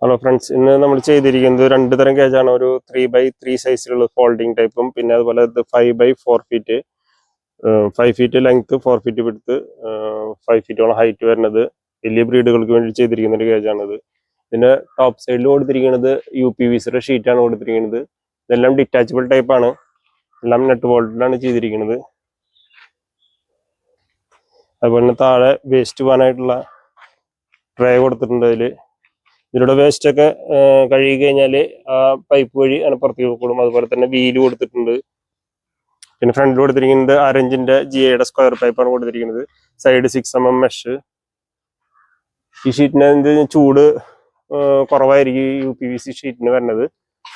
Hello friends, ഇന്ന് നമ്മൾ ചെയ്തിരിക്കുന്നത് രണ്ട് തരം ഗേജാണ്. ഒരു 3x3 സൈസിലുള്ള ഫോൾഡിംഗ് ടൈപ്പും പിന്നെ അതുപോലെ 5x4 feet 5 feet length 4 feet width 5 ഫീറ്റോളം ഹൈറ്റ് വരുന്നത് വലിയ ബ്രീഡുകൾക്ക് വേണ്ടി ചെയ്തിരിക്കുന്ന ഒരു ഗേജാണിത്. ഇതിന്റെ ടോപ്പ് സൈഡിൽ കൊടുത്തിരിക്കുന്നത് UPVCയുടെ ഷീറ്റാണ് കൊടുത്തിരിക്കുന്നത്. ഇതെല്ലാം ഡിറ്റാച്ചബിൾ ടൈപ്പാണ്, എല്ലാം നെറ്റ് ബോൾട്ടിലാണ് ചെയ്തിരിക്കുന്നത്. അതുപോലെ തന്നെ താഴെ വേസ്റ്റ് പോകാനായിട്ടുള്ള ട്രേ കൊടുത്തിട്ടുണ്ട്. ഇതിലൂടെ വേസ്റ്റ് ഒക്കെ കഴുകി കഴിഞ്ഞാൽ ആ പൈപ്പ് വഴി അങ്ങനെ പുറത്തേക്ക് കൊടുക്കും. അതുപോലെ തന്നെ വീല് കൊടുത്തിട്ടുണ്ട്. പിന്നെ ഫ്രണ്ടിൽ കൊടുത്തിരിക്കുന്നത് 6 ഇഞ്ചിന്റെ GAയുടെ സ്ക്വയർ പൈപ്പാണ് കൊടുത്തിരിക്കുന്നത്. Side 6mm mesh. ഈ ഷീറ്റിന് ചൂട് കുറവായിരിക്കും UPVC ഷീറ്റിന് വരുന്നത്,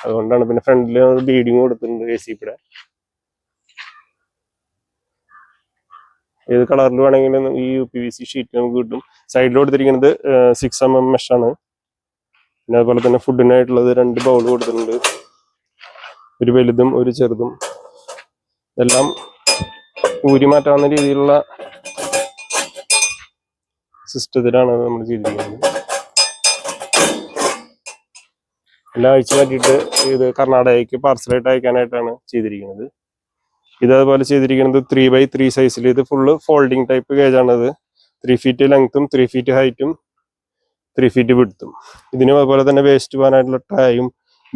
അതുകൊണ്ടാണ്. പിന്നെ ഫ്രണ്ടിൽ ബീഡിങ് കൊടുത്തിട്ടുണ്ട് ACPയുടെ. ഏത് കളറിൽ വേണമെങ്കിലും ഈ UPVC ഷീറ്റ് നമുക്ക് കിട്ടും. സൈഡിൽ കൊടുത്തിരിക്കുന്നത് 6mm മെഷാണ്. പിന്നെ അതുപോലെ തന്നെ ഫുഡിനായിട്ടുള്ളത് 2 ബൗൾ കൊടുത്തിട്ടുണ്ട്, ഒരു വലുതും ഒരു ചെറുതും. ഇതെല്ലാം ഊരി മാറ്റാവുന്ന രീതിയിലുള്ള സിസ്റ്റത്തിലാണ് നമ്മൾ ചെയ്തിരിക്കുന്നത്. എല്ലാം അഴിച്ചു മാറ്റിയിട്ട് ഇത് കർണാടകയ്ക്ക് പാർസലായിട്ട് അയക്കാനായിട്ടാണ് ചെയ്തിരിക്കുന്നത്. ഇതേപോലെ ചെയ്തിരിക്കുന്നത് 3x3 സൈസിൽ. ഇത് ഫുള്ള് ഫോൾഡിങ് ടൈപ്പ് ഗേജാണിത്. 3 ഫീറ്റ് ലെങ്ത്തും 3 ഫീറ്റ് ഹൈറ്റും 3 ഫീറ്റ് വിഡ്ത്തും. ഇതിനും അതുപോലെ തന്നെ വേസ്റ്റ് പോകാനായിട്ടുള്ള ട്രായും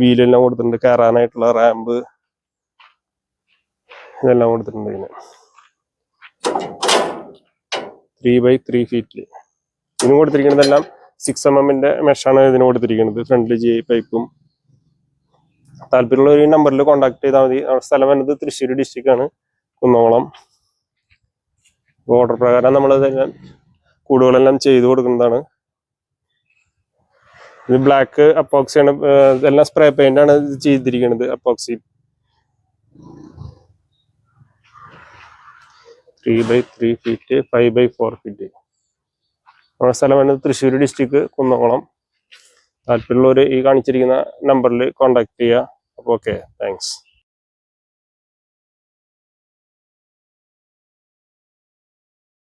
വീലെല്ലാം കൊടുത്തിട്ടുണ്ട്. കയറാനായിട്ടുള്ള റാമ്പ് ഇതെല്ലാം കൊടുത്തിട്ടുണ്ട്. ഇതിന് 3x3 ഫീറ്റിൽ. ഇതിനും കൊടുത്തിരിക്കുന്നതെല്ലാം 6mm മെഷാണ് ഇതിന് കൊടുത്തിരിക്കുന്നത്. ഫ്രണ്ടിൽ GA പൈപ്പും. താല്പര്യമുള്ള ഒരു നമ്പറിൽ കോൺടാക്ട് ചെയ്താൽ മതി. സ്ഥലം വരുന്നത് തൃശ്ശൂർ ഡിസ്ട്രിക്റ്റ് ആണ്, കുന്നംകുളം. ഓർഡർ പ്രകാരം നമ്മളതെല്ലാം കൂടുകളെല്ലാം ചെയ്തു കൊടുക്കുന്നതാണ്. ഇത് ബ്ലാക്ക് അപ്പോക്സിയാണ്, ഇതെല്ലാം സ്പ്രേ പെയിന്റ് ആണ് ഇത് ചെയ്തിരിക്കുന്നത്. Epoxy 3x3 feet 5x4 feet. നമ്മുടെ സ്ഥലം വരുന്നത് തൃശ്ശൂർ ഡിസ്ട്രിക്ട്, കുന്നംകുളം. താല്പര്യമുള്ളവർ ഈ കാണിച്ചിരിക്കുന്ന നമ്പറിൽ കോൺടാക്ട് ചെയ്യുക. അപ്പോൾ ഓക്കെ, താങ്ക്സ്.